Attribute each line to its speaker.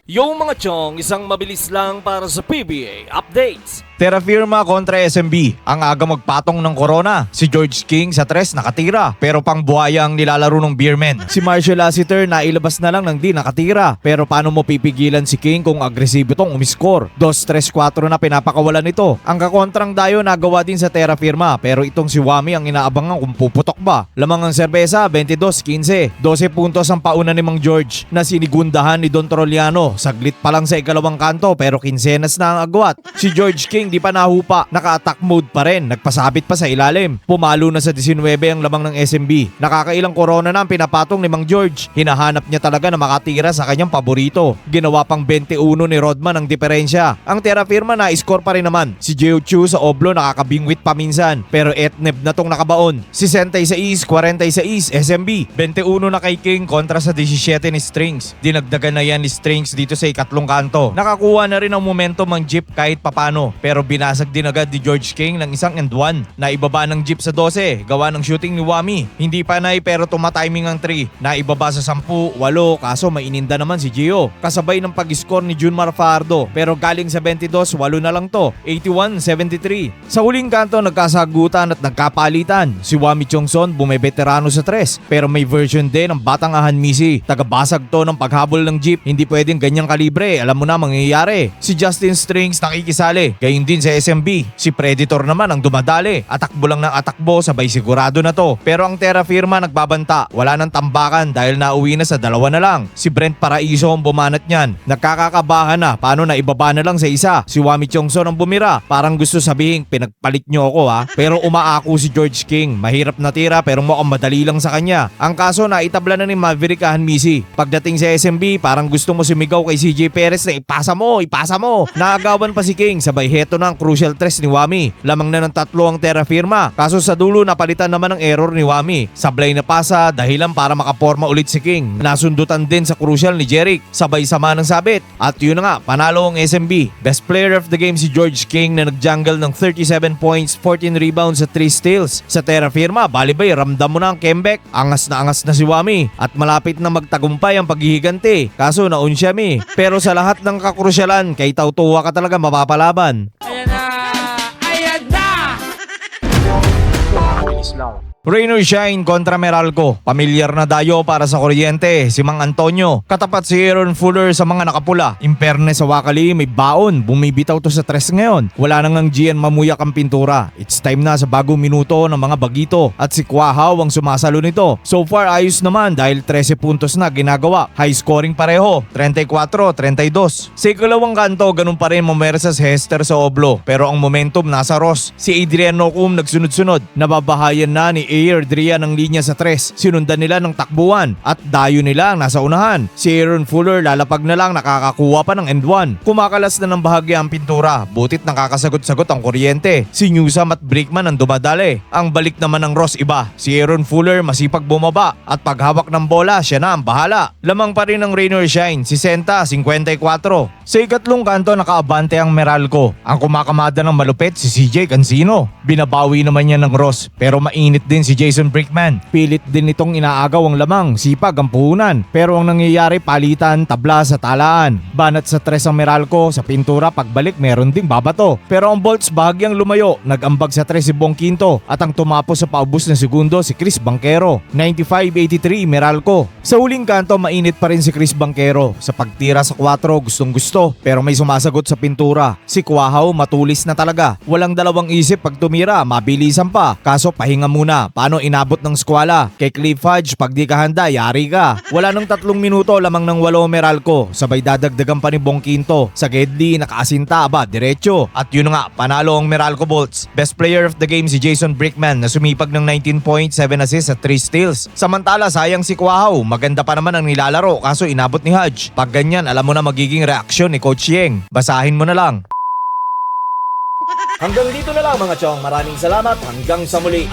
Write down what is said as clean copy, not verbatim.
Speaker 1: Yung mga chong, isang mabilis lang para sa PBA updates.
Speaker 2: Terra Firma kontra SMB. Ang aga magpatong ng corona. Si George King sa tres nakatira pero pang buhaya ang nilalaro ng Beerman. Si Marshall Lassiter nailabas na lang ng di nakatira. Pero paano mo pipigilan si King kung agresibo tong umiscore? 2-3-4 na pinapakawalan nito. Ang kakontrang dayo nagawa din sa Terra Firma pero itong si Wami ang inaabangan kung puputok ba. Lamang ang serbesa 22-15. 12 puntos ang pauna ni Mang George na sinigundahan ni Don Troliano. Saglit pa lang sa ikalawang kanto pero kinsenas na ang agwat. Si George King di pa nahupa, naka-attack mode pa rin, nagpasabit pa sa ilalim. Pumalo na sa 19 ang lamang ng SMB. Nakakailang corona na ang pinapatong ni Mang George. Hinahanap niya talaga na makatira sa kanyang paborito. Ginawa pang 21 ni Rodman ang diferensya. Ang Terra Firma na-score pa rin naman. Si Geo Chu sa Oblo nakakabingwit pa minsan pero etneb na tong nakabaon. 66-46 SMB. 21 na kay King kontra sa 17 ni Strings. Dinagdagan na yan ni Strings dito sa ikatlong kanto. Nakakuha na rin ang momentum ang Jeep kahit papano pero binasag din agad ni George King ng 1 and 1. Naibaba ng Jeep sa 12 gawa ng shooting ni Wami. Hindi panay pero tumatiming ang 3. Naibaba sa 10, 8 kaso maininda naman si Gio. Kasabay ng pag-score ni Junmar Fajardo pero galing sa 22, 8 na lang to. 81-73. Sa huling kanto nagkasagutan at nagkapalitan. Si Wami Chongson bumebeterano sa 3 pero may version din ng batang Ahan Misi. Tagabasag to ng paghabol ng Jeep. Hindi pwedeng ganyang kalibre. Alam mo na mangyayari. Si Justin Strings nakikisali. Gayon din sa SMB. Si Predator naman ang dumadali. Atakbo lang ng atakbo sabay sigurado na to. Pero ang Terra Firma nagbabanta. Wala nang tambakan dahil nauwi na sa 2 na lang. Si Brent Paraiso ang bumanat niyan. Nagkakakabahan na paano na ibaba na lang sa isa. Si Wami Chongson ang bumira. Parang gusto sabihin pinagpalit nyo ako ha. Pero umaako si George King. Mahirap na tira pero mukhang madali lang sa kanya. Ang kaso na itabla na ni Maverick Ahan Misi. Pagdating sa SMB parang gusto mo sumigaw kay CJ Perez na ipasa mo. Naagawan pa si King sabay heto na ang crucial 3 ni Wami. Lamang na ng 3 ang Terra Firma. Kaso sa dulo napalitan naman ang error ni Wami. Sablay na pasa dahilan para makaporma ulit si King. Nasundutan din sa crucial ni Jeric. Sabay sama ng sabit. At yun na nga, panalo ang SMB. Best player of the game si George King na nag-jungle ng 37 points, 14 rebounds at 3 steals. Sa Terra Firma, balibay, ramdam mo na ang comeback. Angas na si Wami. At malapit na magtagumpay ang paghihiganti. Kaso naun siya mi. Pero sa lahat ng kakrusyalan, kay Tautuwa ka talaga mapapalaban.
Speaker 3: Ayan na!
Speaker 2: Rain or Shine kontra Meralco. Pamilyar na dayo para sa kuryente. Si Mang Antonio. Katapat si Aaron Fuller sa mga nakapula. Imperne sa Wakali, may baon. Bumibitaw to sa 3 ngayon. Wala nang ang GN mamuyak ang pintura. It's time na sa bagong minuto ng mga bagito. At si Quahaw ang sumasalo nito. So far ayos naman dahil 13 puntos na ginagawa. High scoring pareho. 34-32. Sa ikalawang kanto, ganun pa rin Momersas Hester sa Oblo. Pero ang momentum nasa Ross. Si Adrian Nocum nagsunod-sunod. Nababahayan na ni Adrian ang linya sa 3. Sinundan nila ng takbuhan at dayo nila ang nasa unahan. Si Aaron Fuller lalapag na lang nakakakuha pa ng end 1. Kumakalas na ng bahagya ang pintura. Butit nakakasagot-sagot ang kuryente. Si Newsam at Brickman ang dumadali. Ang balik naman ng Ross iba. Si Aaron Fuller masipag bumaba at paghawak ng bola siya na ang bahala. Lamang pa rin ang Rain or Shine. Si Senta 54. Sa ikatlong kanto nakaabante ang Meralco. Ang kumakamada ng malupit si CJ Cancino. Binabawi naman niya ng Ross pero mainit din si Jason Brickman. Pilit din itong inaagaw ang lamang, sipag ang puhunan. Pero ang nangyayari palitan, tabla sa talaan. Banat sa 3 ang Meralco, sa pintura pagbalik meron ding babato. Pero ang Bolts bahagyang lumayo, nag-ambag sa 3 si Bong Quinto at ang tumapos sa paubos na segundo si Chris Banquero. 95-83 Meralco. Sa huling kanto mainit pa rin si Chris Banquero. Sa pagtira sa 4 gustong gusto pero may sumasagot sa pintura. Si Quahaw matulis na talaga. Walang dalawang isip pag tumira, mabilisan pa. Kaso pahinga muna. Paano inabot ng skwala? Kay Cliff Fudge, pag di ka handa, yari ka. Wala nang 3 minuto, lamang ng 8 Meralco. Sabay dadagdagan pa ni Bong Quinto. Sa Gedli, nakaasinta ba, diretso. At yun nga, panalo ang Meralco Bolts. Best player of the game si Jason Brickman na sumipag ng 19 points, 7 assists at 3 steals. Samantala, sayang si Quahaw. Maganda pa naman ang nilalaro kaso inabot ni Hudge. Pag ganyan, alam mo na magiging reaksyon ni Coach Yeng. Basahin mo na lang.
Speaker 1: Hanggang dito na lang mga chong. Maraming salamat. Hanggang sa muli.